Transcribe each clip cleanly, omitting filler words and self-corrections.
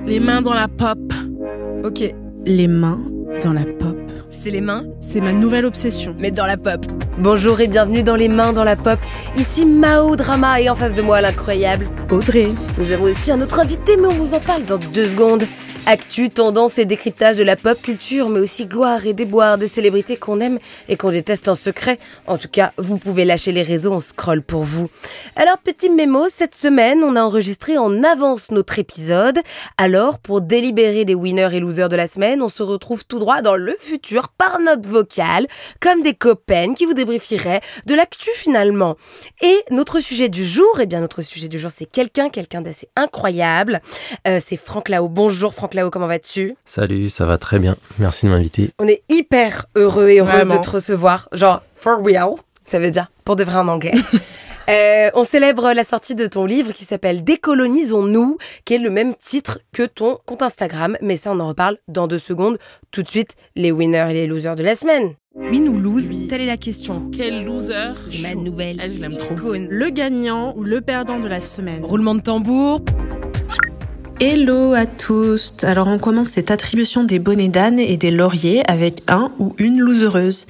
Les mains dans la pop. Ok, Les mains dans la pop. c'est les mains, C'est ma nouvelle obsession. mais dans la pop. Bonjour et bienvenue dans Les mains dans la pop. Ici Mao Drama et en face de moi l'incroyable Audrey. Nous avons aussi un autre invité, mais on vous en parle dans 2 secondes. Actu, tendance et décryptage de la pop culture, mais aussi gloire et déboire des célébrités qu'on aime et qu'on déteste en secret. En tout cas, vous pouvez lâcher les réseaux, on scrolle pour vous. Alors, petit mémo, cette semaine, on a enregistré en avance notre épisode. Alors, pour délibérer des winners et losers de la semaine, on se retrouve tout droit dans le futur par note vocale, comme des copains qui vous débrieferaient de l'actu finalement. Et notre sujet du jour, c'est quelqu'un d'assez incroyable. C'est Franck Lao. Bonjour Franck Lao, comment vas-tu ? Salut, ça va très bien. Merci de m'inviter. On est hyper heureux et heureuse Vraiment. de te recevoir. Genre, for real, ça veut dire pour de vrai en anglais. On célèbre la sortie de ton livre qui s'appelle Décolonisons-nous, qui est le même titre que ton compte Instagram. Mais ça, on en reparle dans 2 secondes. Tout de suite, les winners et les losers de la semaine. Win ou lose, telle est la question. Quel loser. C'est ma nouvelle. Elle, je l'aime trop. icône. Le gagnant ou le perdant de la semaine. Roulement de tambour. Hello à tous. Alors on commence cette attribution des bonnets d'âne et des lauriers avec un ou une losereuse.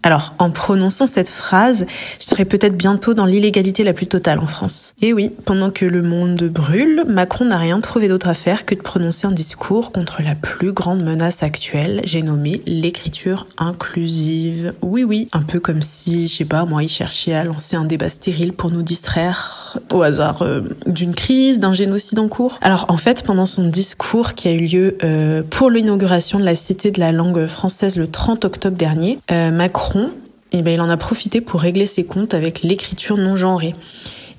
Alors, en prononçant cette phrase, je serai peut-être bientôt dans l'illégalité la plus totale en France. Et oui, pendant que le monde brûle, Macron n'a rien trouvé d'autre à faire que de prononcer un discours contre la plus grande menace actuelle, j'ai nommé l'écriture inclusive. Oui, un peu comme si, je sais pas, moi, il cherchait à lancer un débat stérile pour nous distraire au hasard d'une crise, d'un génocide en cours. Alors, en fait, pendant son discours qui a eu lieu pour l'inauguration de la Cité de la langue française le 30 octobre dernier, Macron, il en a profité pour régler ses comptes avec l'écriture non genrée.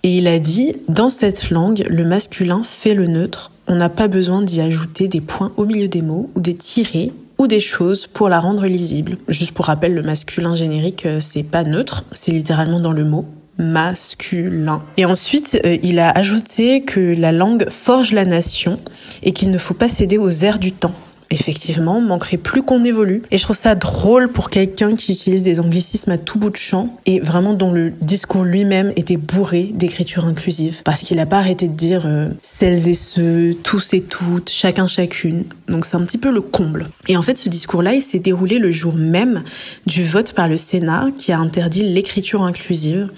Et il a dit, dans cette langue, le masculin fait le neutre. On n'a pas besoin d'y ajouter des points au milieu des mots ou des tirets ou des choses pour la rendre lisible. Juste pour rappel, le masculin générique, c'est pas neutre, c'est littéralement dans le mot masculin. Et ensuite, il a ajouté que la langue forge la nation et qu'il ne faut pas céder aux airs du temps. Effectivement, manquerait plus qu'on évolue. Et je trouve ça drôle pour quelqu'un qui utilise des anglicismes à tout bout de champ et vraiment dont le discours lui-même était bourré d'écriture inclusive. Parce qu'il n'a pas arrêté de dire celles et ceux, tous et toutes, chacun, chacune. Donc c'est un petit peu le comble. Et en fait, ce discours-là, il s'est déroulé le jour même du vote par le Sénat qui a interdit l'écriture inclusive.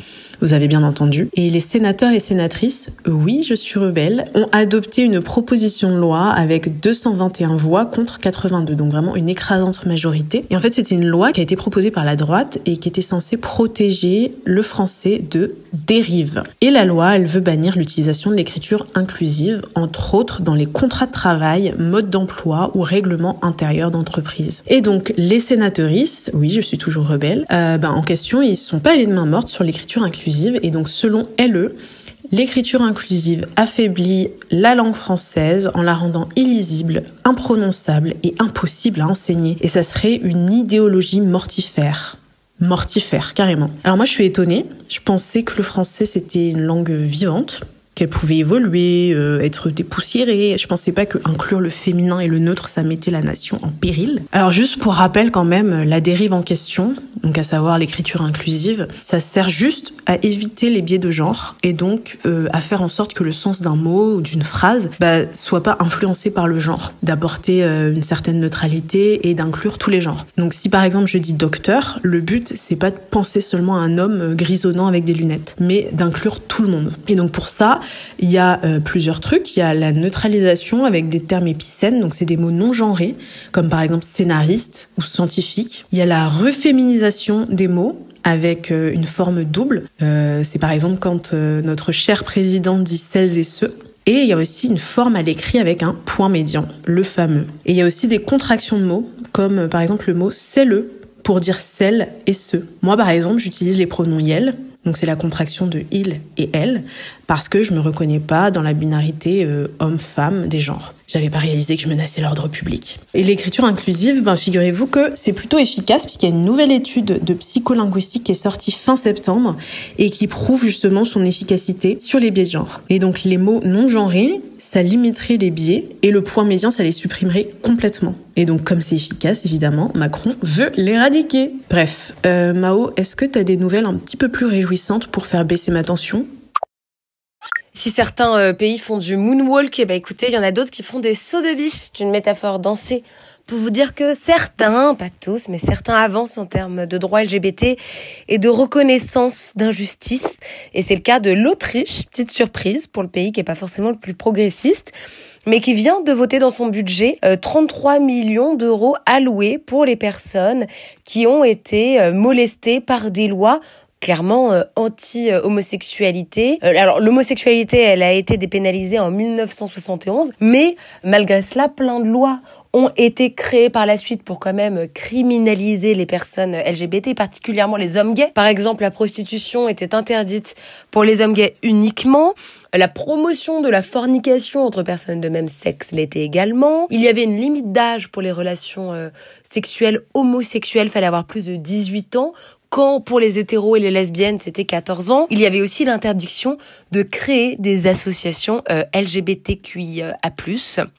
Vous avez bien entendu. Et les sénateurs et sénatrices, oui, je suis rebelle, ont adopté une proposition de loi avec 221 voix contre 82. Donc vraiment une écrasante majorité. Et en fait, c'était une loi qui a été proposée par la droite et qui était censée protéger le français de dérives. Et la loi, elle veut bannir l'utilisation de l'écriture inclusive, entre autres dans les contrats de travail, modes d'emploi ou règlements intérieurs d'entreprise. Et donc, les sénatrices, oui, je suis toujours rebelle, en question, ils ne sont pas allés de main morte sur l'écriture inclusive. Et donc, selon LE, l'écriture inclusive affaiblit la langue française en la rendant illisible, imprononçable et impossible à enseigner. Et ça serait une idéologie mortifère. Mortifère, carrément. Alors moi, je suis étonnée. Je pensais que le français, c'était une langue vivante, qu'elle pouvait évoluer, être dépoussiérée. Je pensais pas que inclure le féminin et le neutre, ça mettait la nation en péril. Alors juste pour rappel quand même, la dérive en question, donc à savoir l'écriture inclusive, ça sert juste à éviter les biais de genre et donc à faire en sorte que le sens d'un mot ou d'une phrase soit pas influencé par le genre, d'apporter une certaine neutralité et d'inclure tous les genres. Donc si par exemple je dis docteur, le but c'est pas de penser seulement à un homme grisonnant avec des lunettes, mais d'inclure tout le monde. Et donc pour ça, il y a plusieurs trucs. Il y a la neutralisation avec des termes épicènes, donc c'est des mots non genrés, comme par exemple scénariste ou scientifique. Il y a la reféminisation des mots avec une forme double. C'est par exemple quand notre cher président dit celles et ceux. Et il y a aussi une forme à l'écrit avec un point médian, le fameux. Et il y a aussi des contractions de mots, comme par exemple le mot c'est-le pour dire celles et ceux. Moi par exemple, j'utilise les pronoms yel. Donc c'est la contraction de il et elle, parce que je me reconnais pas dans la binarité homme-femme des genres. J'avais pas réalisé que je menaçais l'ordre public. Et l'écriture inclusive, figurez-vous que c'est plutôt efficace, puisqu'il y a une nouvelle étude de psycholinguistique qui est sortie fin septembre, et qui prouve justement son efficacité sur les biais de genre. Et donc les mots non genrés, ça limiterait les biais, et le point médian, ça les supprimerait complètement. Et donc comme c'est efficace, évidemment, Macron veut l'éradiquer. Bref, Mao, est-ce que t'as des nouvelles un petit peu plus réjouissantes pour faire baisser ma tension ? Si certains pays font du moonwalk, eh ben écoutez, il y en a d'autres qui font des sauts de biche. C'est une métaphore dansée pour vous dire que certains, pas tous, mais certains avancent en termes de droits LGBT et de reconnaissance d'injustice. Et c'est le cas de l'Autriche, petite surprise pour le pays qui est pas forcément le plus progressiste, mais qui vient de voter dans son budget 33 millions d'euros alloués pour les personnes qui ont été molestées par des lois clairement anti-homosexualité. Alors l'homosexualité, elle a été dépénalisée en 1971, mais malgré cela, plein de lois ont été créées par la suite pour quand même criminaliser les personnes LGBT, particulièrement les hommes gays. Par exemple, la prostitution était interdite pour les hommes gays uniquement. La promotion de la fornication entre personnes de même sexe l'était également. Il y avait une limite d'âge pour les relations sexuelles homosexuelles, fallait avoir plus de 18 ans. Quand pour les hétéros et les lesbiennes, c'était 14 ans. Il y avait aussi l'interdiction de créer des associations LGBTQIA+.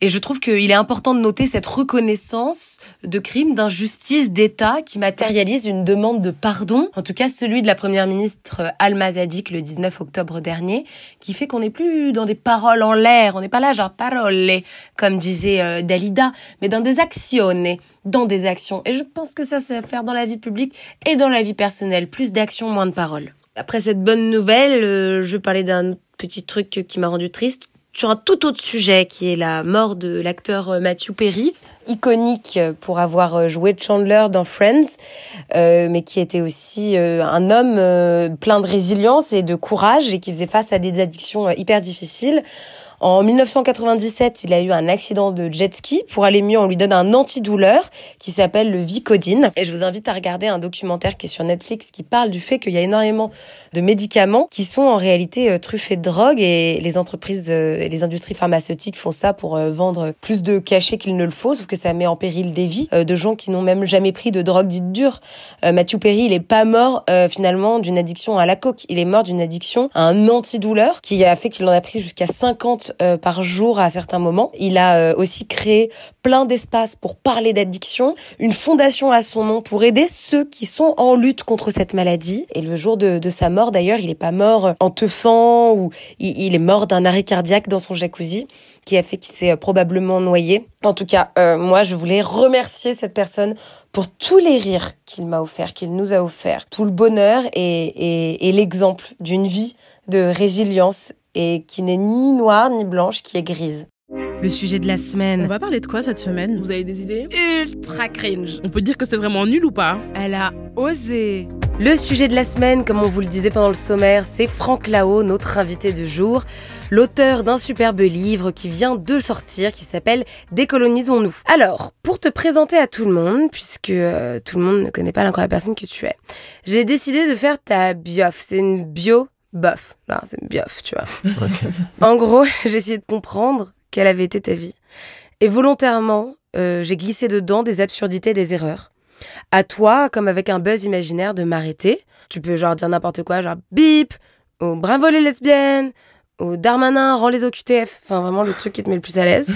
Et je trouve qu'il est important de noter cette reconnaissance de crimes, d'injustice d'État qui matérialise une demande de pardon, en tout cas celui de la première ministre Alma Zadig le 19 octobre dernier, qui fait qu'on n'est plus dans des paroles en l'air, on n'est pas là genre parole, comme disait Dalida, mais dans des actions. Dans des actions. Et je pense que ça, c'est à faire dans la vie publique et dans la vie personnelle. Plus d'actions, moins de paroles. Après cette bonne nouvelle, je vais parler d'un petit truc qui m'a rendu triste. Sur un tout autre sujet, qui est la mort de l'acteur Matthew Perry, iconique pour avoir joué Chandler dans Friends, mais qui était aussi un homme plein de résilience et de courage et qui faisait face à des addictions hyper difficiles. En 1997, il a eu un accident de jet ski. Pour aller mieux, on lui donne un antidouleur qui s'appelle le Vicodin. Et je vous invite à regarder un documentaire qui est sur Netflix qui parle du fait qu'il y a énormément de médicaments qui sont en réalité truffés de drogue et les entreprises, les industries pharmaceutiques font ça pour vendre plus de cachets qu'il ne le faut, sauf que ça met en péril des vies de gens qui n'ont même jamais pris de drogue dite dure. Matthew Perry, il est pas mort finalement d'une addiction à la coke. Il est mort d'une addiction à un antidouleur qui a fait qu'il en a pris jusqu'à 50 par jour à certains moments. Il a aussi créé plein d'espaces pour parler d'addiction, une fondation à son nom pour aider ceux qui sont en lutte contre cette maladie. Et le jour de sa mort, d'ailleurs, il est pas mort en teufant ou il est mort d'un arrêt cardiaque dans son jacuzzi qui a fait qu'il s'est probablement noyé. En tout cas, moi, je voulais remercier cette personne pour tous les rires qu'il m'a offert, qu'il nous a offert, tout le bonheur et l'exemple d'une vie de résilience et qui n'est ni noire ni blanche, qui est grise. Le sujet de la semaine. On va parler de quoi cette semaine ? Vous avez des idées ? Ultra cringe. On peut dire que c'est vraiment nul ou pas ? Elle a osé. Le sujet de la semaine, comme on vous le disait pendant le sommaire, c'est Franck Lao, notre invité du jour, l'auteur d'un superbe livre qui vient de sortir, qui s'appelle « Décolonisons-nous ». Alors, pour te présenter à tout le monde, puisque tout le monde ne connaît pas l'incroyable personne que tu es, j'ai décidé de faire ta biof. C'est une bio bof. Là, c'est une biof, tu vois. Okay. En gros, j'ai essayé de comprendre quelle avait été ta vie. Et volontairement, j'ai glissé dedans des absurdités, des erreurs. À toi, comme avec un buzz imaginaire, de m'arrêter. Tu peux genre dire n'importe quoi, genre bip, ou bravo les lesbiennes, ou Darmanin rend les OQTF. Enfin, vraiment le truc qui te met le plus à l'aise.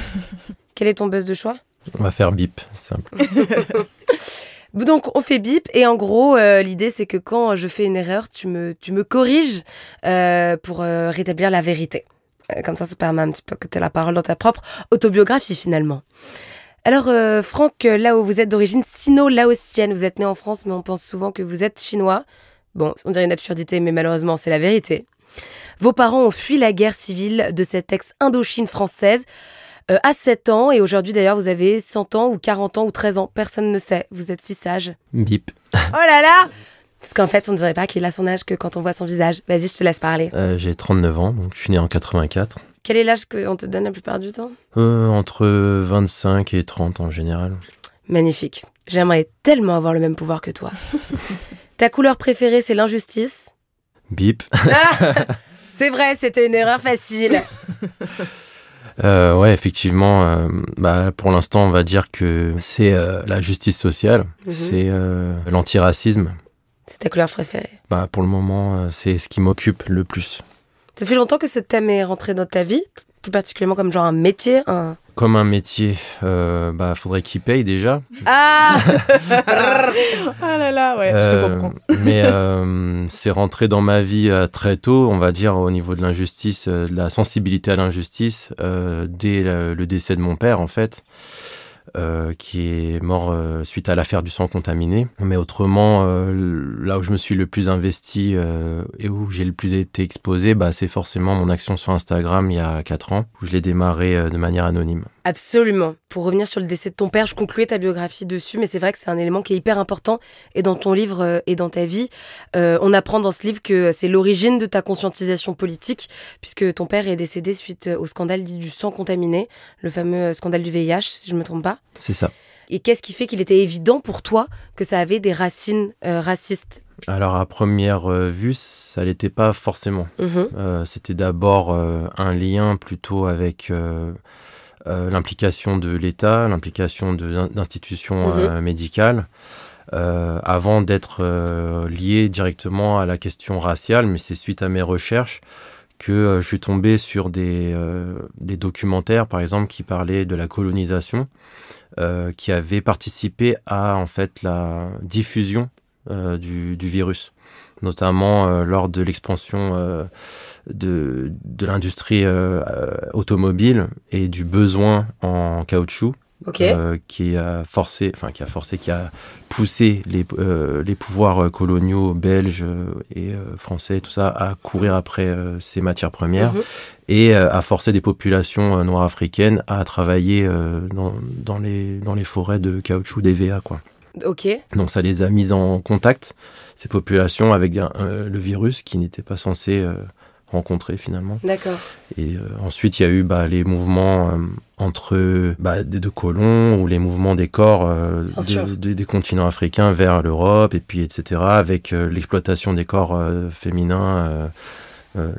Quel est ton buzz de choix ? On va faire bip, simple. Donc, on fait bip et en gros, l'idée, c'est que quand je fais une erreur, tu me corriges pour rétablir la vérité. Comme ça permet un petit peu que tu aies la parole dans ta propre autobiographie, finalement. Alors, Franck, là où vous êtes d'origine sino-laotienne, vous êtes né en France, mais on pense souvent que vous êtes chinois. Bon, on dirait une absurdité, mais malheureusement, c'est la vérité. Vos parents ont fui la guerre civile de cette ex-Indochine française à 7 ans, et aujourd'hui d'ailleurs vous avez 100 ans ou 40 ans ou 13 ans, personne ne sait, vous êtes si sage. Bip. Oh là là. Parce qu'en fait on ne dirait pas qu'il a son âge que quand on voit son visage. Vas-y, je te laisse parler. J'ai 39 ans, donc je suis né en 84. Quel est l'âge qu'on te donne la plupart du temps ? Entre 25 et 30 en général. Magnifique, j'aimerais tellement avoir le même pouvoir que toi. Ta couleur préférée c'est l'injustice ? Bip. C'est vrai, c'était une erreur facile. Ouais, effectivement, pour l'instant, on va dire que c'est la justice sociale, c'est l'antiracisme. C'est ta couleur préférée ? Pour le moment, c'est ce qui m'occupe le plus. Ça fait longtemps que ce thème est rentré dans ta vie, plus particulièrement comme genre un métier, un comme un métier, faudrait qu'il paye déjà. Ah Ah là là, ouais, je te comprends. Mais c'est rentré dans ma vie très tôt, on va dire, au niveau de l'injustice, de la sensibilité à l'injustice, dès le décès de mon père, en fait. Qui est mort suite à l'affaire du sang contaminé. Mais autrement, là où je me suis le plus investi et où j'ai le plus été exposé, c'est forcément mon action sur Instagram il y a 4 ans, où je l'ai démarré de manière anonyme. Absolument. Pour revenir sur le décès de ton père, je concluais ta biographie dessus, mais c'est vrai que c'est un élément qui est hyper important, et dans ton livre et dans ta vie. On apprend dans ce livre que c'est l'origine de ta conscientisation politique, puisque ton père est décédé suite au scandale dit du sang contaminé, le fameux scandale du VIH, si je ne me trompe pas. C'est ça. Et qu'est-ce qui fait qu'il était évident pour toi que ça avait des racines racistes ? Alors, à première vue, ça l'était pas forcément. C'était d'abord un lien plutôt avec l'implication de l'État, l'implication d'institutions médicales, avant d'être lié directement à la question raciale. Mais c'est suite à mes recherches que je suis tombé sur des documentaires, par exemple, qui parlaient de la colonisation, qui avaient participé à, en fait, la diffusion du virus, notamment lors de l'expansion de l'industrie automobile et du besoin en caoutchouc. Qui a poussé les pouvoirs coloniaux belges et français, tout ça, à courir après ces matières premières et à forcer des populations noires africaines à travailler dans les forêts de caoutchouc d'EVA, quoi. Donc ça les a mises en contact, ces populations, avec le virus qui n'était pas censé rencontrer finalement. D'accord. Et ensuite, il y a eu les mouvements de colons ou les mouvements des corps des continents africains vers l'Europe, et puis etc., avec l'exploitation des corps féminins,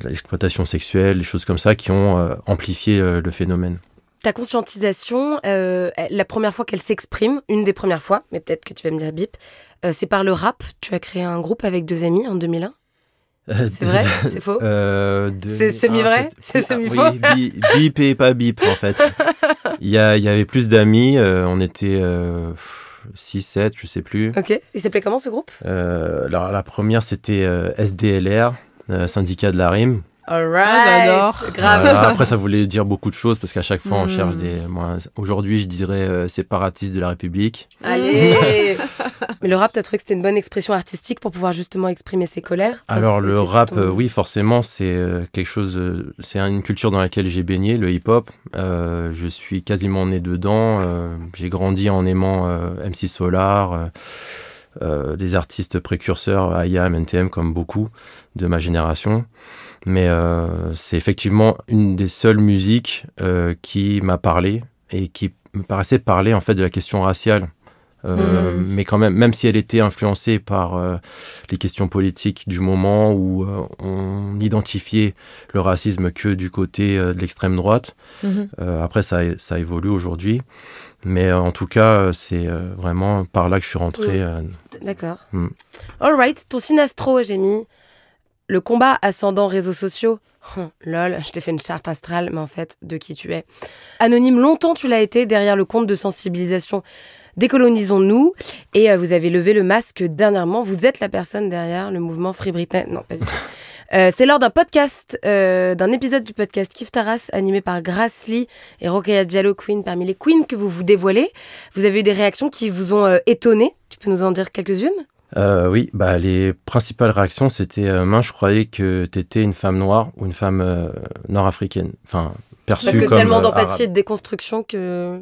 l'exploitation sexuelle, des choses comme ça qui ont amplifié le phénomène. Ta conscientisation, la première fois qu'elle s'exprime, une des premières fois, mais peut-être que tu vas me dire bip, c'est par le rap. Tu as créé un groupe avec 2 amis en 2001. C'est vrai? C'est faux? C'est semi-vrai? C'est semi-faux? Oui, bip et pas bip, en fait. Il y avait plus d'amis, on était 6, 7, je sais plus. Ok. Il s'appelait comment, ce groupe? Alors, la première, c'était SDLR, Syndicat de la Rime. Alright, j'adore. Grave. Voilà, après, ça voulait dire beaucoup de choses, parce qu'à chaque fois, on cherche aujourd'hui, je dirais séparatiste de la République. Allez. Mais le rap, t'as trouvé que c'était une bonne expression artistique pour pouvoir justement exprimer ses colères? Alors, le rap, oui, forcément, c'est quelque chose... c'est une culture dans laquelle j'ai baigné, le hip-hop. Je suis quasiment né dedans. J'ai grandi en aimant MC Solar, des artistes précurseurs, IAM, NTM, comme beaucoup de ma génération. Mais c'est effectivement une des seules musiques qui m'a parlé et qui me paraissait parler en fait de la question raciale. Mais quand même si elle était influencée par les questions politiques du moment où on identifiait le racisme que du côté de l'extrême droite. Après, ça évolue aujourd'hui. Mais en tout cas, c'est vraiment par là que je suis rentré. D'accord. All right. Ton signe astro, j'ai mis le combat ascendant réseaux sociaux. Lol, je t'ai fait une charte astrale, mais en fait, de qui tu es. Anonyme, longtemps tu l'as été derrière le compte de sensibilisation Décolonisons-nous. Et vous avez levé le masque dernièrement. Vous êtes la personne derrière le mouvement Free Britney. Non, pas du tout. C'est lors d'un podcast, d'un épisode du podcast Kif Taras, animé par Grace Lee et Rokhaya Diallo, Queen, parmi les queens que vous vous dévoilez. Vous avez eu des réactions qui vous ont étonné. Tu peux nous en dire quelques-unes ? Oui, les principales réactions, c'était je croyais que t'étais une femme noire ou une femme nord-africaine. Enfin, perçue comme parce que tellement d'empathie arabe. et de déconstruction que...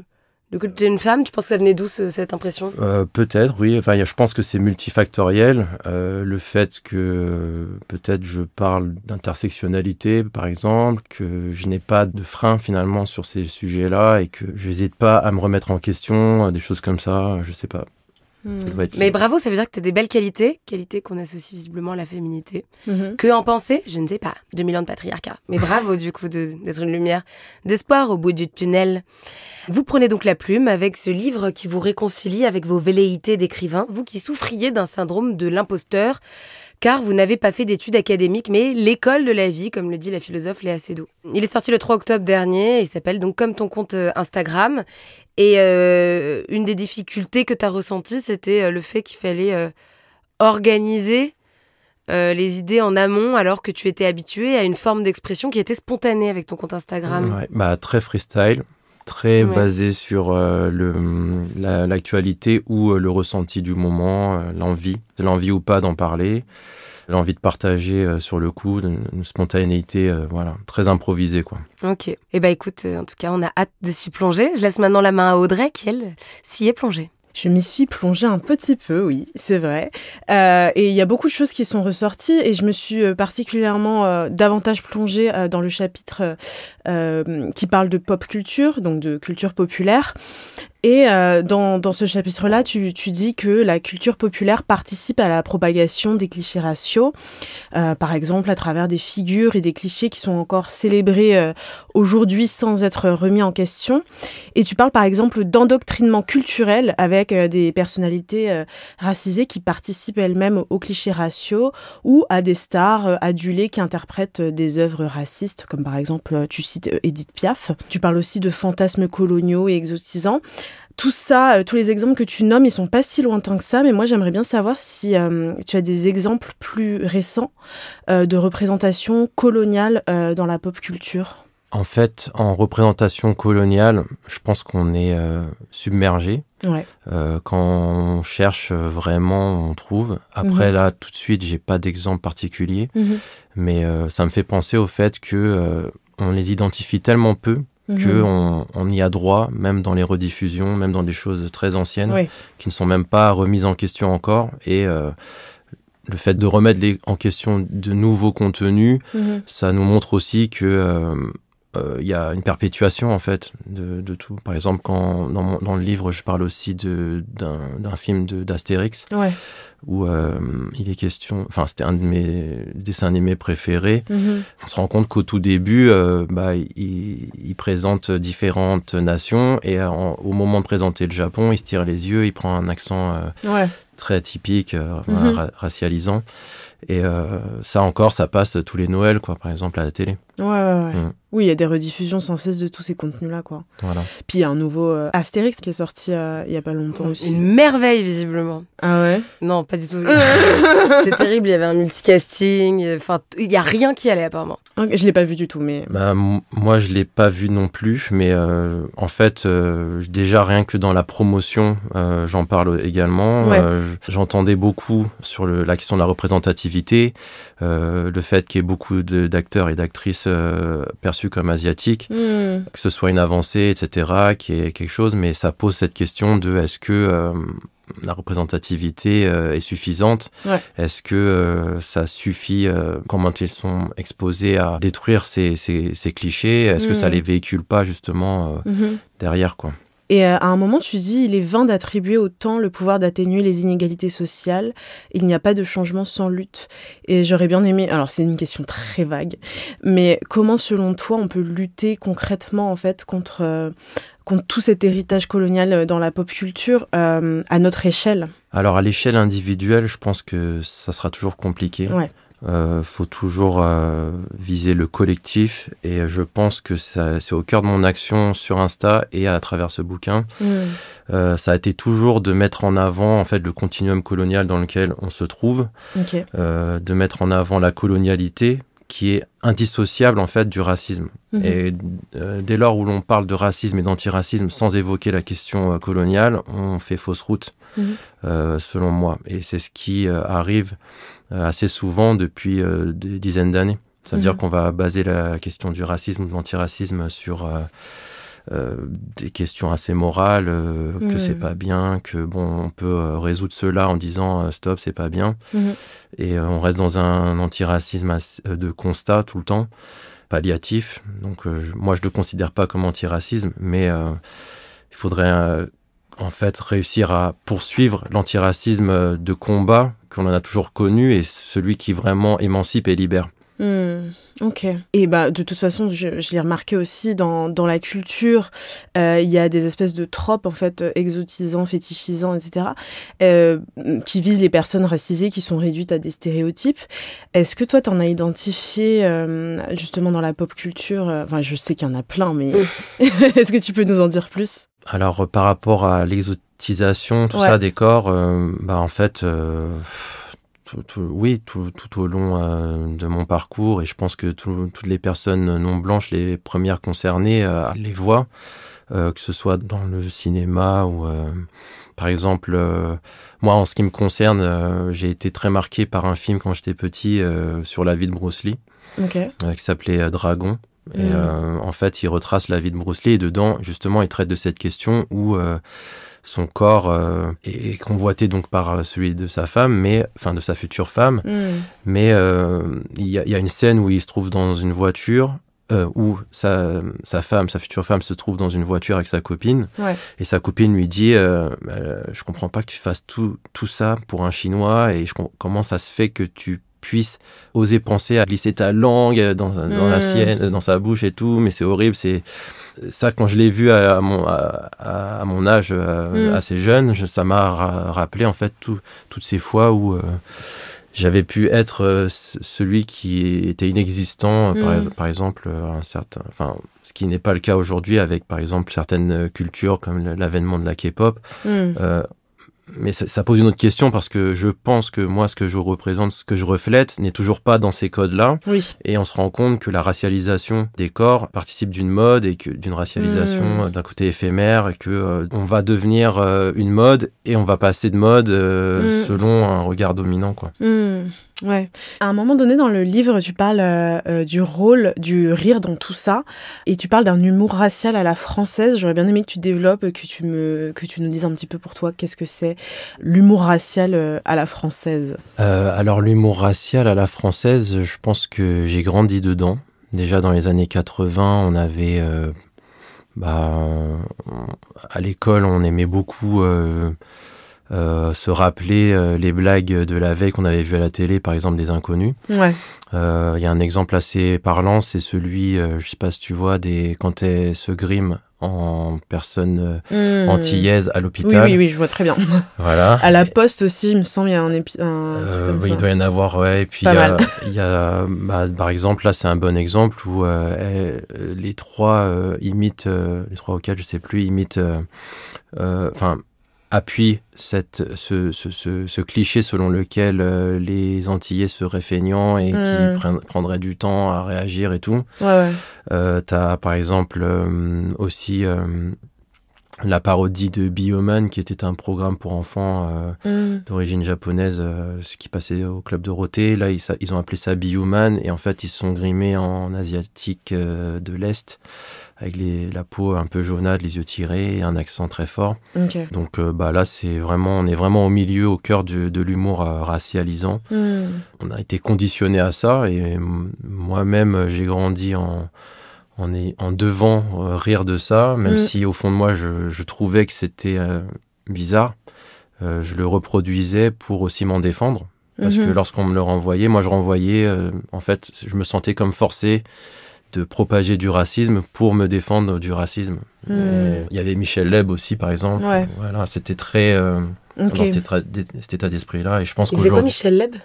Du coup, tu es une femme, tu penses que ça venait d'où cette impression ? Peut-être, oui. Enfin, je pense que c'est multifactoriel. Le fait que peut-être je parle d'intersectionnalité, par exemple, que je n'ai pas de frein finalement sur ces sujets-là et que je n'hésite pas à me remettre en question, des choses comme ça, je sais pas. Ça doit être... Mais bravo, ça veut dire que tu as des belles qualités qu'on associe visiblement à la féminité. Que en penser ? Je ne sais pas. 2000 ans de patriarcat. Mais bravo du coup d'être une lumière d'espoir au bout du tunnel. Vous prenez donc la plume avec ce livre qui vous réconcilie avec vos velléités d'écrivain, vous qui souffriez d'un syndrome de l'imposteur. car vous n'avez pas fait d'études académiques, mais l'école de la vie, comme le dit la philosophe Léa Seydoux. Il est sorti le 3 octobre dernier, il s'appelle donc Comme ton compte Instagram. Et une des difficultés que tu as ressenties, c'était le fait qu'il fallait organiser les idées en amont, alors que tu étais habitué à une forme d'expression qui était spontanée avec ton compte Instagram. Ouais, très freestyle, très basé sur l'actualité ou le ressenti du moment, l'envie ou pas d'en parler, l'envie de partager sur le coup, une spontanéité, très improvisée, quoi. Ok. Eh ben écoute, en tout cas, on a hâte de s'y plonger. Je laisse maintenant la main à Audrey, qui, elle, s'y est plongée. Je m'y suis plongée un petit peu, oui, c'est vrai. Et il y a beaucoup de choses qui sont ressorties et je me suis particulièrement davantage plongée dans le chapitre qui parle de pop culture, donc de culture populaire. Et dans ce chapitre-là, tu dis que la culture populaire participe à la propagation des clichés raciaux, par exemple à travers des figures et des clichés qui sont encore célébrés aujourd'hui sans être remis en question. Et tu parles par exemple d'endoctrinement culturel avec des personnalités racisées qui participent elles-mêmes aux clichés raciaux ou à des stars adulées qui interprètent des œuvres racistes, comme par exemple, tu cites Édith Piaf. Tu parles aussi de fantasmes coloniaux et exotisants. Tout ça, tous les exemples que tu nommes, ils sont pas si lointains que ça, mais moi j'aimerais bien savoir si tu as des exemples plus récents de représentation coloniale dans la pop culture. En fait, en représentation coloniale, je pense qu'on est submergé. Ouais. Quand on cherche vraiment, on trouve. Après, là, tout de suite, j'ai pas d'exemple particulier, mais ça me fait penser au fait que on les identifie tellement peu qu'on y a droit, même dans les rediffusions, même dans des choses très anciennes, qui ne sont même pas remises en question encore. Et le fait de remettre en question de nouveaux contenus, ça nous montre aussi que y a une perpétuation en fait de tout. Par exemple, quand dans le livre, je parle aussi d'un film d'Astérix, où il est question, enfin c'était un de mes dessins animés préférés. On se rend compte qu'au tout début, il présente différentes nations et au moment de présenter le Japon, il se tire les yeux, il prend un accent très typique, racialisant. Et ça encore, ça passe tous les Noëls, quoi, par exemple, à la télé. Oui, il y a des rediffusions sans cesse de tous ces contenus-là, quoi. Voilà. Puis il y a un nouveau Astérix qui est sorti il y a pas longtemps aussi. Une merveille, visiblement. Ah ouais? Non, pas du tout. C'était terrible, il y avait un multicasting, enfin, il y a rien qui allait apparemment. Okay, je l'ai pas vu du tout, mais... moi, je l'ai pas vu non plus, mais en fait, déjà rien que dans la promotion, j'en parle également. J'entendais beaucoup sur la question de la représentativité, le fait qu'il y ait beaucoup d'acteurs et d'actrices perçus comme asiatiques, que ce soit une avancée, etc., qui est quelque chose, mais ça pose cette question de est-ce que la représentativité est suffisante? Est-ce que ça suffit, comment ils sont exposés à détruire ces clichés? Est-ce que ça les véhicule pas justement derrière, quoi? Et à un moment, tu dis, il est vain d'attribuer au temps le pouvoir d'atténuer les inégalités sociales. Il n'y a pas de changement sans lutte. Et j'aurais bien aimé... Alors, c'est une question très vague. Mais comment, selon toi, on peut lutter concrètement, en fait, contre tout cet héritage colonial dans la pop culture à notre échelle? Alors, à l'échelle individuelle, je pense que ça sera toujours compliqué. Faut toujours viser le collectif et je pense que c'est au cœur de mon action sur Insta et à travers ce bouquin. Ça a été toujours de mettre en avant en fait le continuum colonial dans lequel on se trouve, de mettre en avant la colonialité qui est indissociable en fait du racisme. Et dès lors où l'on parle de racisme et d'antiracisme sans évoquer la question coloniale, on fait fausse route, selon moi. Et c'est ce qui arrive assez souvent depuis des dizaines d'années. Ça veut dire qu'on va baser la question du racisme ou de l'antiracisme sur des questions assez morales, que c'est pas bien, que bon, on peut résoudre cela en disant stop, c'est pas bien. Et on reste dans un antiracisme de constat tout le temps, palliatif. Donc moi, je le considère pas comme antiracisme, mais il faudrait en fait réussir à poursuivre l'antiracisme de combat qu'on en a toujours connu et celui qui vraiment émancipe et libère. Ok. Et de toute façon, je l'ai remarqué aussi dans la culture, il y a des espèces de tropes en fait exotisants, fétichisants, etc. Qui visent les personnes racisées qui sont réduites à des stéréotypes. Est-ce que toi, t'en as identifié justement dans la pop culture Enfin, je sais qu'il y en a plein, mais est-ce que tu peux nous en dire plus? Alors, par rapport à l'exotisation, tout ça, des corps, en fait... tout au long de mon parcours, et je pense que toutes les personnes non blanches, les premières concernées, les voient, que ce soit dans le cinéma ou par exemple, moi en ce qui me concerne, j'ai été très marqué par un film quand j'étais petit sur la vie de Bruce Lee, qui s'appelait Dragon. Et en fait, il retrace la vie de Bruce Lee, et dedans, justement, il traite de cette question où son corps est convoité donc par celui de sa femme, de sa future femme. Mais il y a une scène où il se trouve dans une voiture, où sa future femme se trouve dans une voiture avec sa copine. Et sa copine lui dit je comprends pas que tu fasses tout ça pour un Chinois, et comment ça se fait que tu puisses oser penser à glisser ta langue dans la sienne, dans sa bouche et tout, mais c'est horrible. C'est ça, quand je l'ai vu à mon âge assez jeune, ça m'a rappelé en fait toutes ces fois où j'avais pu être celui qui était inexistant, par exemple, ce qui n'est pas le cas aujourd'hui avec, par exemple, certaines cultures comme l'avènement de la K-pop. Mais ça pose une autre question, parce que je pense que moi, ce que je représente, ce que je reflète, n'est toujours pas dans ces codes-là. Et on se rend compte que la racialisation des corps participe d'une mode, et d'une racialisation d'un côté éphémère, et que on va devenir une mode, et on va passer de mode selon un regard dominant, quoi. Ouais. À un moment donné dans le livre, tu parles du rôle du rire dans tout ça, et tu parles d'un humour racial à la française. J'aurais bien aimé que tu développes, que tu nous dises un petit peu pour toi qu'est-ce que c'est l'humour racial à la française. Alors l'humour racial à la française, je pense que j'ai grandi dedans. Déjà dans les années 80, on avait à l'école, on aimait beaucoup se rappeler les blagues de la veille qu'on avait vues à la télé, par exemple des Inconnus. Il y a un exemple assez parlant, c'est celui, je sais pas si tu vois, quand elle se grime en personne antillaise à l'hôpital. Oui, je vois très bien. Voilà. À la Poste aussi, il me semble, il y a un truc comme ça. Il doit y en avoir, ouais. Et puis il y a par exemple, là, c'est un bon exemple où les trois ou quatre, je sais plus, imitent, appuie ce cliché selon lequel les Antillais seraient feignants et qui prendraient du temps à réagir et tout. T'as par exemple aussi la parodie de Bioman, qui était un programme pour enfants d'origine japonaise, qui passait au Club Dorothée. Là, ils ont appelé ça Bioman, et en fait, ils se sont grimés en asiatique de l'Est, avec la peau un peu jaunâtre, les yeux tirés et un accent très fort. Donc là, on est vraiment au milieu, au cœur de l'humour racialisant. On a été conditionné à ça, et moi-même, j'ai grandi en devant rire de ça, même si au fond de moi, je trouvais que c'était bizarre. Je le reproduisais pour aussi m'en défendre, parce que lorsqu'on me le renvoyait, moi je renvoyais, en fait, je me sentais comme forcé de propager du racisme pour me défendre du racisme. Il y avait Michel Leb aussi, par exemple. Voilà, c'était très dans cet état d'esprit-là, et je pense qu'aujourd'hui... C'est quoi Michel Leb ?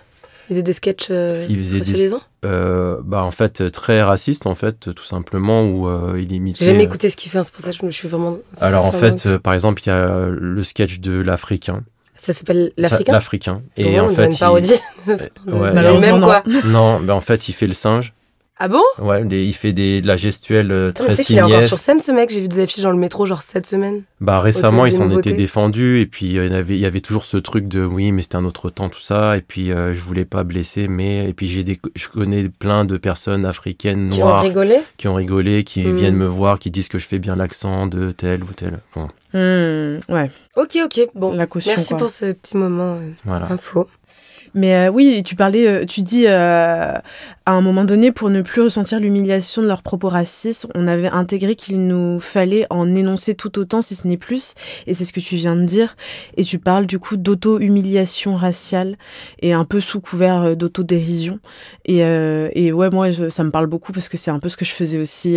Il faisait des sketchs racialisants ? En fait, très raciste, en fait, tout simplement, où il imitait... J'ai jamais écouté ce qu'il fait, c'est pour ça que je suis vraiment... Alors, en fait, par exemple, il y a le sketch de l'Africain. Ça s'appelle l'Africain ? L'Africain. Et en fait, une parodie malheureusement, quoi. Non, en fait, il fait le singe. Ah bon ? Ouais, il fait de la gestuelle très simiesque. Tu sais qu'il est encore sur scène, ce mec. J'ai vu des affiches dans le métro, genre cette semaine. Récemment, il s'en était défendu. Et puis, il y avait toujours ce truc de oui, mais c'était un autre temps, tout ça. Et puis, je voulais pas blesser. Et puis, je connais plein de personnes africaines noires. Qui ont rigolé, qui viennent me voir, qui disent que je fais bien l'accent de tel ou tel. Bon. Ouais. Ok. Bon, la caution, merci pour ce petit moment info. Mais oui, tu dis à À un moment donné, pour ne plus ressentir l'humiliation de leurs propos racistes, on avait intégré qu'il nous fallait en énoncer tout autant, si ce n'est plus. Et c'est ce que tu viens de dire. Et tu parles du coup d'auto-humiliation raciale et un peu sous couvert d'autodérision. Et ouais, moi, ça me parle beaucoup parce que c'est un peu ce que je faisais aussi.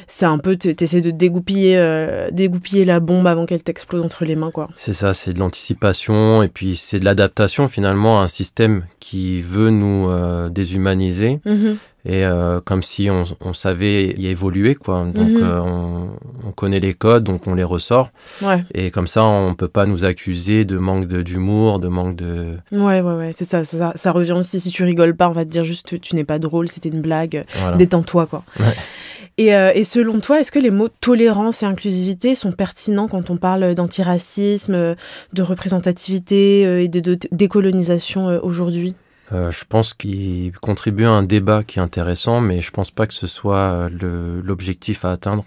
C'est un peu, t'essaies de dégoupiller la bombe avant qu'elle t'explose entre les mains, quoi. C'est ça, c'est de l'anticipation et puis c'est de l'adaptation finalement à un système qui veut nous déshumaniser. Et comme si on savait y évoluer, quoi. Donc on connaît les codes, donc on les ressort. Ouais. Et comme ça, on peut pas nous accuser de manque d'humour, de manque de... Ouais, c'est ça. Ça revient aussi, si tu rigoles pas, on va te dire juste tu n'es pas drôle, c'était une blague, Voilà. détends-toi, quoi. Ouais. Et selon toi, est-ce que les mots tolérance et inclusivité sont pertinents quand on parle d'antiracisme, de représentativité et de décolonisation aujourd'hui ? Je pense qu'il contribue à un débat qui est intéressant, mais je pense pas que ce soit l'objectif à atteindre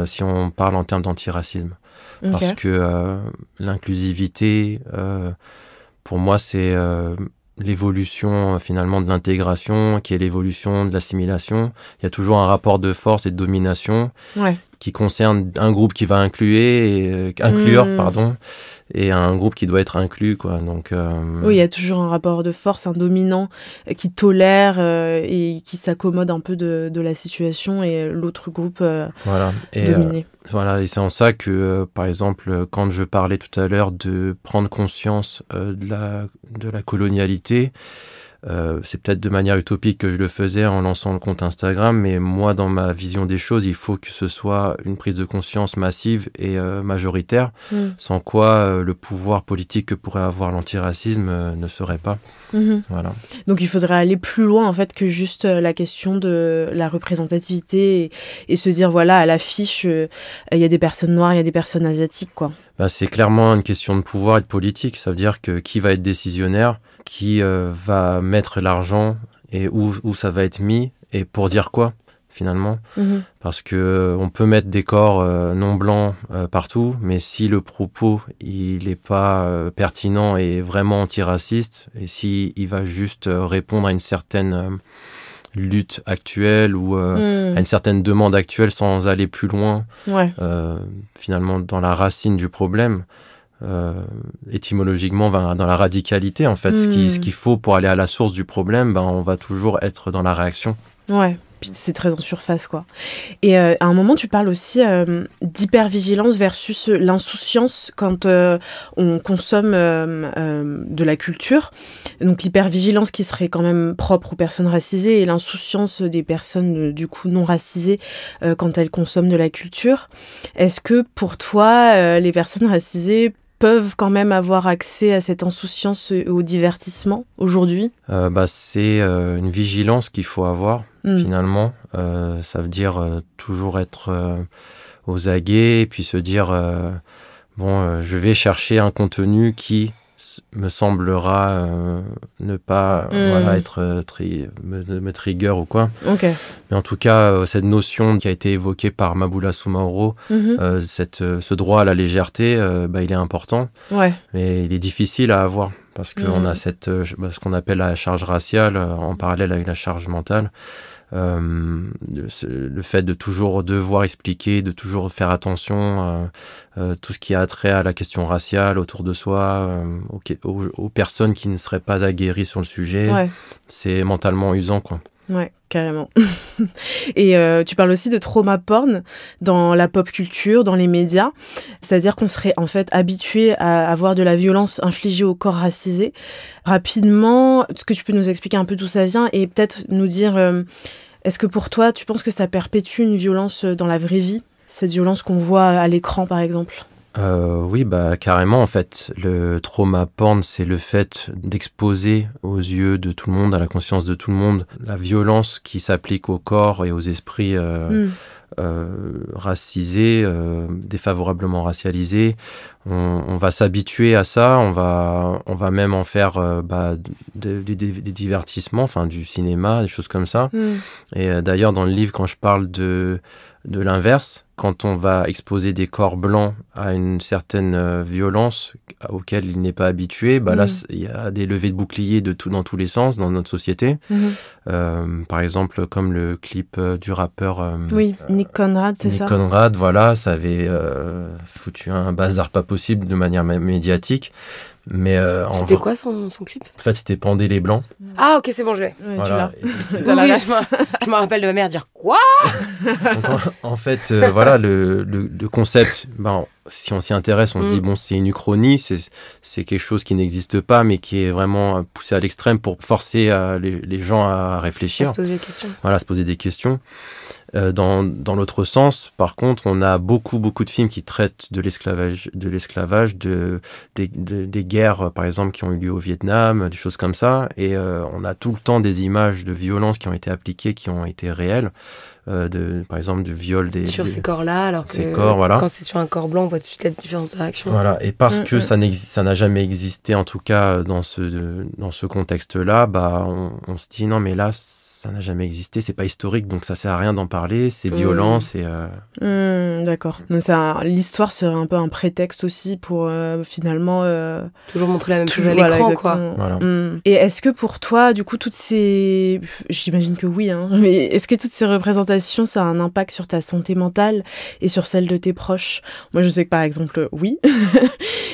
si on parle en termes d'antiracisme. Okay. Parce que l'inclusivité, pour moi, c'est l'évolution finalement de l'intégration, qui est l'évolution de l'assimilation. Il y a toujours un rapport de force et de domination qui concerne un groupe qui va inclure, et un groupe qui doit être inclus, quoi. Donc, oui, il y a toujours un rapport de force, un dominant qui tolère et qui s'accommode un peu de la situation et l'autre groupe dominé. Voilà, et c'est en ça que, par exemple, quand je parlais tout à l'heure de prendre conscience de la colonialité, c'est peut-être de manière utopique que je le faisais en lançant le compte Instagram, mais moi, dans ma vision des choses, il faut que ce soit une prise de conscience massive et majoritaire, sans quoi le pouvoir politique que pourrait avoir l'antiracisme ne serait pas. Voilà. Donc il faudrait aller plus loin en fait que juste la question de la représentativité et se dire voilà, à l'affiche il y a des personnes noires, il y a des personnes asiatiques, quoi. Bah, c'est clairement une question de pouvoir et de politique. Ça veut dire que qui va être décisionnaire, qui va mettre l'argent et où ça va être mis et pour dire quoi finalement. Parce que on peut mettre des corps non blancs partout, mais si le propos il n'est pas pertinent et vraiment antiraciste, et si il va juste répondre à une certaine lutte actuelle ou à une certaine demande actuelle sans aller plus loin, finalement dans la racine du problème, étymologiquement dans la radicalité en fait. Ce qu'il faut pour aller à la source du problème, on va toujours être dans la réaction. Ouais, puis c'est très en surface, quoi. Et à un moment, tu parles aussi d'hypervigilance versus l'insouciance quand on consomme de la culture. Donc l'hypervigilance qui serait quand même propre aux personnes racisées et l'insouciance des personnes du coup non racisées quand elles consomment de la culture. Est-ce que pour toi, les personnes racisées peuvent quand même avoir accès à cette insouciance au divertissement aujourd'hui ? C'est une vigilance qu'il faut avoir, finalement. Ça veut dire toujours être aux aguets et puis se dire je vais chercher un contenu qui me semblera ne pas être me trigger ou quoi. Okay. Mais en tout cas, cette notion qui a été évoquée par Mabula Soumaoro, ce droit à la légèreté, il est important, mais il est difficile à avoir parce qu'on a ce qu'on appelle la charge raciale en parallèle avec la charge mentale. Le fait de toujours devoir expliquer, de toujours faire attention tout ce qui a trait à la question raciale autour de soi, aux personnes qui ne seraient pas aguerries sur le sujet, c'est mentalement usant, quoi. Ouais, carrément. Et tu parles aussi de trauma porn dans la pop culture, dans les médias. C'est-à-dire qu'on serait en fait habitué à avoir de la violence infligée au corps racisé. Rapidement, est-ce que tu peux nous expliquer un peu d'où ça vient et peut-être nous dire, est-ce que pour toi, tu penses que ça perpétue une violence dans la vraie vie ? Cette violence qu'on voit à l'écran, par exemple ? Oui, carrément, en fait. Le trauma porn, c'est le fait d'exposer aux yeux de tout le monde, à la conscience de tout le monde, la violence qui s'applique au corps et aux esprits racisés, défavorablement racialisés. On va s'habituer à ça, on va même en faire des divertissements, enfin du cinéma, des choses comme ça. Et d'ailleurs, dans le livre, quand je parle de l'inverse, quand on va exposer des corps blancs à une certaine violence auquel il n'est pas habitué, là, il y a des levées de boucliers dans tous les sens dans notre société. Par exemple, comme le clip du rappeur... Nick Conrad, c'est ça ? Nick Conrad, voilà, ça avait foutu un bazar pas possible de manière médiatique. Mais c'était quoi son clip ? En fait, c'était Pendez les Blancs. Ah, ok, c'est bon, je l'ai. Voilà. Oui, je me rappelle de ma mère dire quoi ? Donc, en fait, voilà, le concept, si on s'y intéresse, on se dit, c'est une uchronie, c'est quelque chose qui n'existe pas, mais qui est vraiment poussé à l'extrême pour forcer les gens à réfléchir. À se poser des questions. Voilà, à se poser des questions. Dans l'autre sens, par contre, on a beaucoup de films qui traitent de l'esclavage, des guerres, par exemple, qui ont eu lieu au Vietnam, des choses comme ça. Et on a tout le temps des images de violence qui ont été appliquées, qui ont été réelles. Par exemple, du viol sur ces corps-là, alors que ces corps, voilà. Quand c'est sur un corps blanc, on voit tout de suite la différence de réaction. Voilà, et parce que ça n'a jamais existé, en tout cas dans ce contexte-là, on se dit non, mais là, ça n'a jamais existé, c'est pas historique, donc ça sert à rien d'en parler, c'est violent, c'est... D'accord. Donc l'histoire serait un peu un prétexte aussi pour finalement... toujours montrer la même chose à l'écran, quoi. Voilà. Et est-ce que pour toi, du coup, toutes ces... J'imagine que oui, mais est-ce que toutes ces représentations, ça a un impact sur ta santé mentale et sur celle de tes proches ? Moi, je sais que par exemple, oui.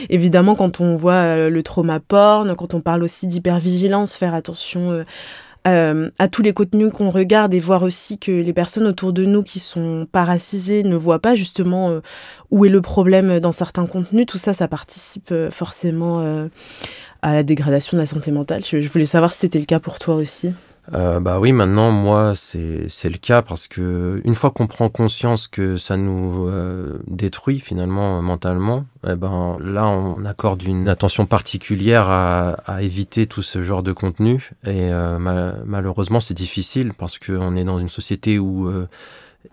Évidemment, quand on voit le trauma porn, quand on parle aussi d'hypervigilance, faire attention... à tous les contenus qu'on regarde et voir aussi que les personnes autour de nous qui sont pas racisées ne voient pas justement où est le problème dans certains contenus. Tout ça, ça participe forcément à la dégradation de la santé mentale. Je voulais savoir si c'était le cas pour toi aussi. Oui, maintenant, moi, c'est le cas parce que une fois qu'on prend conscience que ça nous détruit finalement mentalement, là, on accorde une attention particulière à éviter tout ce genre de contenu. Et malheureusement, c'est difficile parce qu'on est dans une société où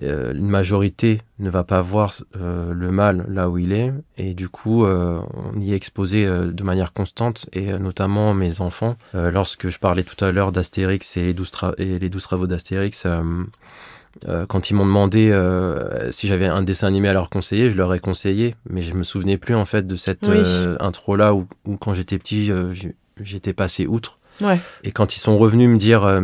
une majorité ne va pas voir le mal là où il est, et du coup on y est exposé de manière constante, et notamment mes enfants. Lorsque je parlais tout à l'heure d'Astérix et les 12 travaux d'Astérix, quand ils m'ont demandé si j'avais un dessin animé à leur conseiller, je leur ai conseillé, mais je me souvenais plus en fait de cette intro là où quand j'étais petit j'étais passé outre. Et quand ils sont revenus me dire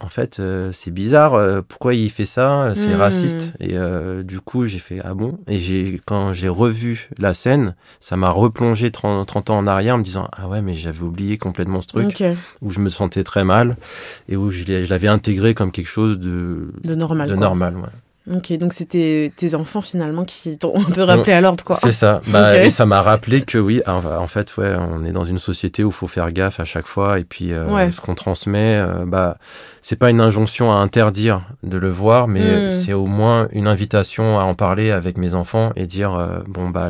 en fait, c'est bizarre, pourquoi il fait ça, c'est raciste. Et du coup, j'ai fait, ah bon ? Et quand j'ai revu la scène, ça m'a replongé 30 ans en arrière en me disant, ah ouais, mais j'avais oublié complètement ce truc, où je me sentais très mal, et où je l'avais intégré comme quelque chose de normal. Normal, ouais. Ok, donc c'était tes enfants finalement qui t'ont un peu rappelé à l'ordre, quoi. C'est ça. Et ça m'a rappelé que oui, en fait, on est dans une société où il faut faire gaffe à chaque fois, et puis ce qu'on transmet, c'est pas une injonction à interdire de le voir, mais c'est au moins une invitation à en parler avec mes enfants et dire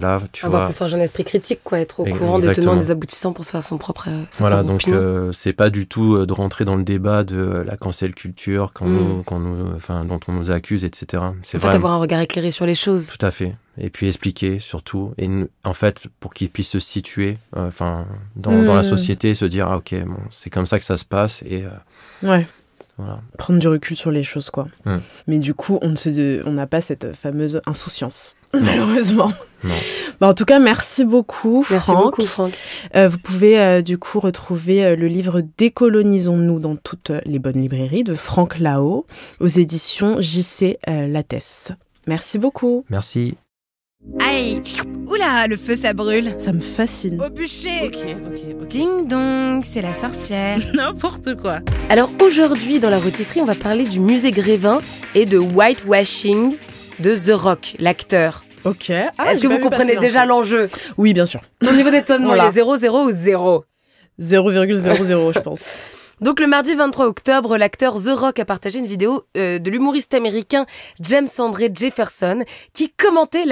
là, tu vois. Avoir plus fort un esprit critique, quoi, être au courant des tenants et des aboutissants pour se faire son propre. Voilà, donc c'est pas du tout de rentrer dans le débat de la cancel culture dont on nous accuse, etc. C'est en fait, avoir un regard éclairé sur les choses. Tout à fait. Et puis expliquer surtout. Et en fait, pour qu'ils puissent se situer dans la société, se dire, ok, c'est comme ça que ça se passe. Et, voilà. Prendre du recul sur les choses, quoi. Mais du coup, on n'a pas cette fameuse insouciance, malheureusement. Non. En tout cas, merci beaucoup, Franck. Merci beaucoup, Franck. Vous pouvez du coup retrouver le livre Décolonisons-nous dans toutes les bonnes librairies de Franck Lao aux éditions JC Lattès. Merci beaucoup. Merci. Aïe, oula, le feu ça brûle. Ça me fascine. Au bûcher. Ok. Ding dong, c'est la sorcière. N'importe quoi. Alors aujourd'hui, dans la rôtisserie, on va parler du musée Grévin et de whitewashing de The Rock, l'acteur. Ok. Est-ce que vous comprenez déjà l'enjeu ? Oui, bien sûr. Ton niveau d'étonnement, il est 0, 0 ou 0 ? 0,00, je pense. Donc le mardi 23 octobre, l'acteur The Rock a partagé une vidéo de l'humoriste américain James Andre Jefferson qui commentait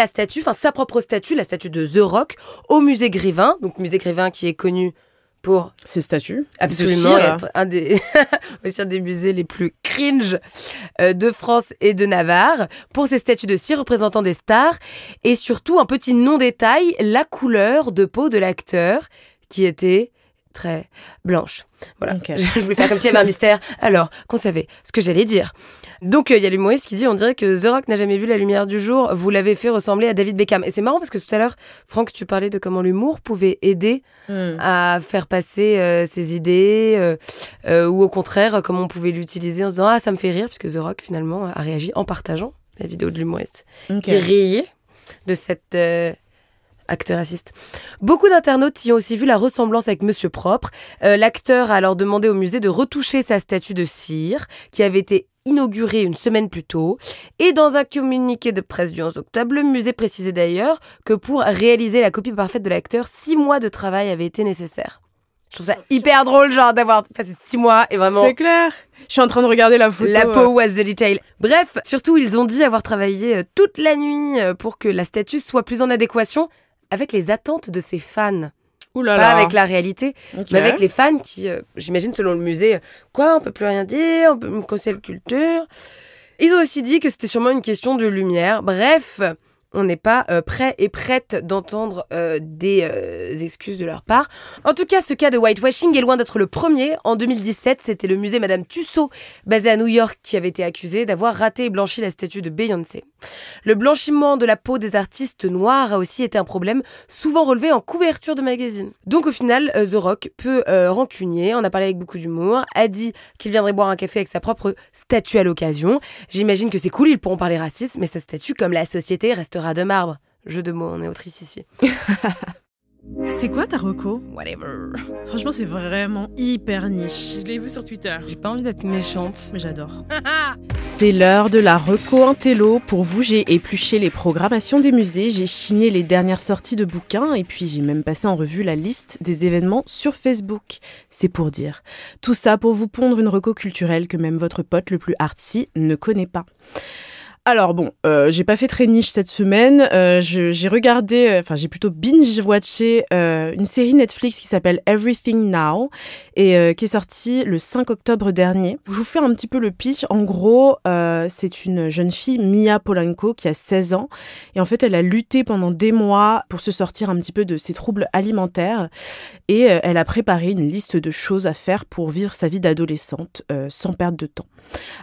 sa propre statue, la statue de The Rock, au musée Grévin. Donc musée Grévin qui est connu pour ses statues. Absolument, être un des musées les plus cringe de France et de Navarre, pour ses statues de cire représentant des stars, et surtout un petit non-détail, la couleur de peau de l'acteur qui était très blanche. Voilà, Okay. je voulais faire comme s'il y avait un mystère, alors qu'on savait ce que j'allais dire. Donc il y a l'humoriste qui dit, on dirait que The Rock n'a jamais vu la lumière du jour, vous l'avez fait ressembler à David Beckham. Et c'est marrant parce que tout à l'heure, Franck, tu parlais de comment l'humour pouvait aider à faire passer ses idées, ou au contraire, comment on pouvait l'utiliser en se disant « Ah, ça me fait rire », puisque The Rock finalement a réagi en partageant la vidéo de l'humoriste qui riait de cet acte raciste. Beaucoup d'internautes y ont aussi vu la ressemblance avec Monsieur Propre. L'acteur a alors demandé au musée de retoucher sa statue de cire, qui avait été inaugurée une semaine plus tôt. Et dans un communiqué de presse du 11 octobre, le musée précisait d'ailleurs que pour réaliser la copie parfaite de l'acteur, 6 mois de travail avaient été nécessaires. Je trouve ça hyper drôle, genre, d'avoir passé 6 mois et vraiment... C'est clair. Je suis en train de regarder la photo. La peau was the detail. Bref, surtout, ils ont dit avoir travaillé toute la nuit pour que la statue soit plus en adéquation avec les attentes de ses fans. Ouh là Pas là. avec la réalité, mais avec les fans qui, j'imagine, selon le musée, on peut plus rien dire, on peut cancel culture. Ils ont aussi dit que c'était sûrement une question de lumière. Bref, on n'est pas prêt et prête d'entendre des excuses de leur part. En tout cas, ce cas de whitewashing est loin d'être le premier. En 2017, c'était le musée Madame Tussauds, basé à New York, qui avait été accusé d'avoir raté et blanchi la statue de Beyoncé. Le blanchiment de la peau des artistes noirs a aussi été un problème, souvent relevé en couverture de magazines. Donc au final, The Rock, peu rancunier, on a parlé avec beaucoup d'humour, a dit qu'il viendrait boire un café avec sa propre statue à l'occasion. J'imagine que c'est cool, ils pourront parler racisme, mais sa statue, comme la société, restera de marbre. Jeu de mots, on est autrice ici. C'est quoi ta reco? Whatever. Franchement, c'est vraiment hyper niche. Je l'ai vu sur Twitter. J'ai pas envie d'être méchante. Mais j'adore. C'est l'heure de la reco intello. Pour vous, j'ai épluché les programmations des musées, j'ai chiné les dernières sorties de bouquins et puis j'ai même passé en revue la liste des événements sur Facebook. C'est pour dire. Tout ça pour vous pondre une reco culturelle que même votre pote le plus artsy ne connaît pas. Alors bon, j'ai pas fait très niche cette semaine. J'ai regardé, j'ai plutôt binge-watché une série Netflix qui s'appelle Everything Now et qui est sortie le 5 octobre dernier. Je vous fais un petit peu le pitch. En gros, c'est une jeune fille, Mia Polanco, qui a 16 ans. Et en fait, elle a lutté pendant des mois pour se sortir un petit peu de ses troubles alimentaires. Et elle a préparé une liste de choses à faire pour vivre sa vie d'adolescente sans perdre de temps.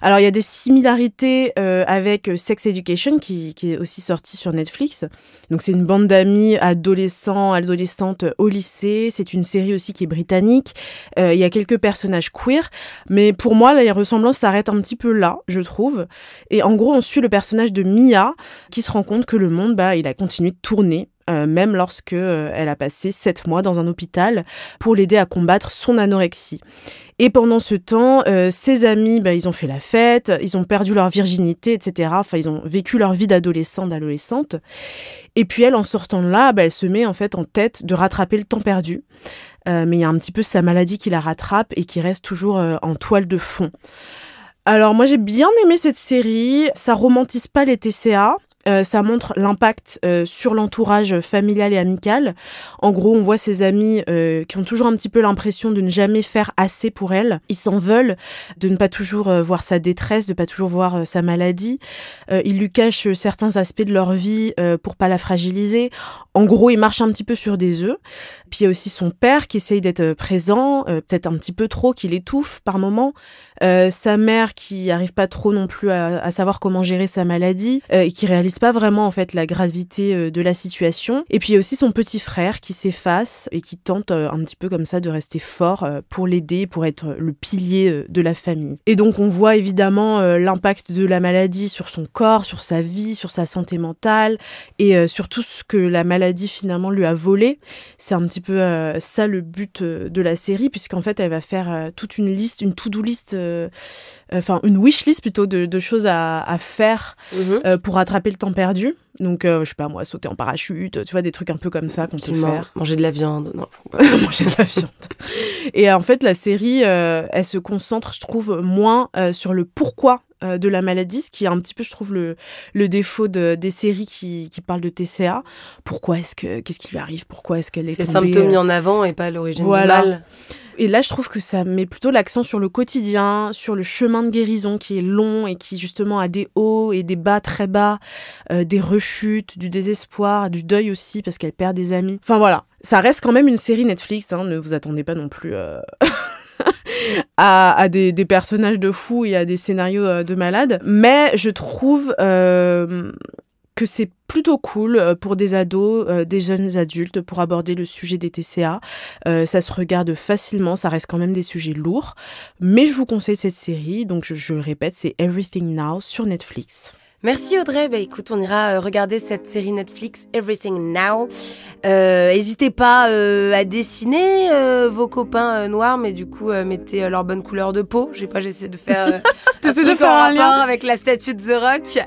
Alors, il y a des similarités avec Sex Education, qui est aussi sorti sur Netflix. Donc, c'est une bande d'amis adolescentes au lycée. C'est une série aussi qui est britannique. Il y a quelques personnages queer. Mais pour moi, les ressemblances s'arrêtent un petit peu là, je trouve. Et en gros, on suit le personnage de Mia, qui se rend compte que le monde, il a continué de tourner. Même lorsque elle a passé 7 mois dans un hôpital pour l'aider à combattre son anorexie. Et pendant ce temps, ses amis, ils ont fait la fête, ils ont perdu leur virginité, etc. Enfin, ils ont vécu leur vie d'adolescente. Et puis elle, en sortant de là, elle se met en fait en tête de rattraper le temps perdu. Mais il y a un petit peu sa maladie qui la rattrape et qui reste toujours en toile de fond. Alors moi, j'ai bien aimé cette série. Ça romantise pas les TCA. Ça montre l'impact sur l'entourage familial et amical. En gros, on voit ses amis qui ont toujours un petit peu l'impression de ne jamais faire assez pour elle. Ils s'en veulent, de ne pas toujours voir sa détresse, de pas toujours voir sa maladie. Ils lui cachent certains aspects de leur vie pour pas la fragiliser. En gros, il marche un petit peu sur des œufs. Puis il y a aussi son père qui essaye d'être présent, peut-être un petit peu trop, qui l'étouffe par moments. Sa mère qui arrive pas trop non plus à savoir comment gérer sa maladie et qui réalise pas vraiment en fait la gravité de la situation. Et puis il y a aussi son petit frère qui s'efface et qui tente un petit peu comme ça de rester fort pour l'aider, pour être le pilier de la famille. Et donc on voit évidemment l'impact de la maladie sur son corps, sur sa vie, sur sa santé mentale et sur tout ce que la maladie finalement lui a volé. C'est un petit peu ça le but de la série, puisqu'en fait elle va faire toute une liste, une to-do list, une wish list plutôt de choses à faire pour rattraper le temps perdu. Donc, je sais pas moi, sauter en parachute, tu vois, des trucs un peu comme ça qu'on peut faire. Manger de la viande, non. Manger de la viande. Et en fait, la série, elle se concentre, je trouve, moins sur le pourquoi de la maladie, ce qui est un petit peu, je trouve, le défaut des séries qui parlent de TCA. Qu'est-ce qui lui arrive? Pourquoi est-ce qu'elle est tombée? C'est le symptôme mis en avant et pas l'origine du mal. Et là, je trouve que ça met plutôt l'accent sur le quotidien, sur le chemin de guérison qui est long et qui justement a des hauts et des bas très bas, des rechutes, du désespoir, du deuil aussi parce qu'elle perd des amis. Enfin voilà, ça reste quand même une série Netflix, hein, ne vous attendez pas non plus à des personnages de fous et à des scénarios de malades. Mais je trouve que c'est plutôt cool pour des ados, des jeunes adultes, pour aborder le sujet des TCA. Ça se regarde facilement, ça reste quand même des sujets lourds. Mais je vous conseille cette série, donc je le répète, c'est Everything Now sur Netflix. Merci Audrey, écoute, on ira regarder cette série Netflix Everything Now. N'hésitez pas à dessiner vos copains noirs, mais du coup mettez leur bonne couleur de peau. J'essaie de faire un lien avec la statue de The Rock,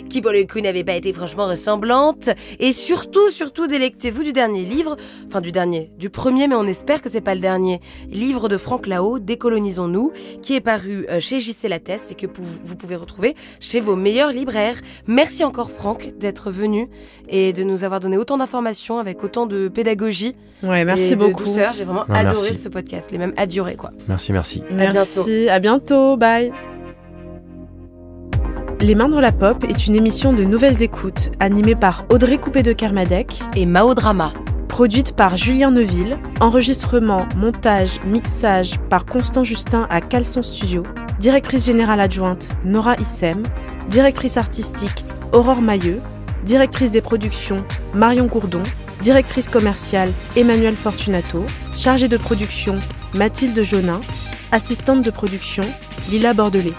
qui pour le coup n'avait pas été franchement ressemblante. Et surtout délectez-vous du dernier livre, du premier, mais on espère que c'est pas le dernier, livre de Franck Lao, Décolonisons-nous, qui est paru chez J.C. Lattès et que vous pouvez retrouver chez vos meilleurs libraires. Merci encore Franck d'être venu et de nous avoir donné autant d'informations avec autant de pédagogie. Ouais, merci beaucoup. De douceur. J'ai vraiment adoré ce podcast, les même adoré quoi. Merci. Merci, à bientôt, bye. Les Mains dans la Pop est une émission de Nouvelles Écoutes animée par Audrey Coupé de Kermadec et Mao Drama. Produite par Julien Neuville, enregistrement, montage, mixage par Constant Justin à Caleçon Studio, directrice générale adjointe Nora Issem, directrice artistique Aurore Mailleux, directrice des productions Marion Gourdon, directrice commerciale Emmanuelle Fortunato, chargée de production Mathilde Jonin, assistante de production Lila Bordelais.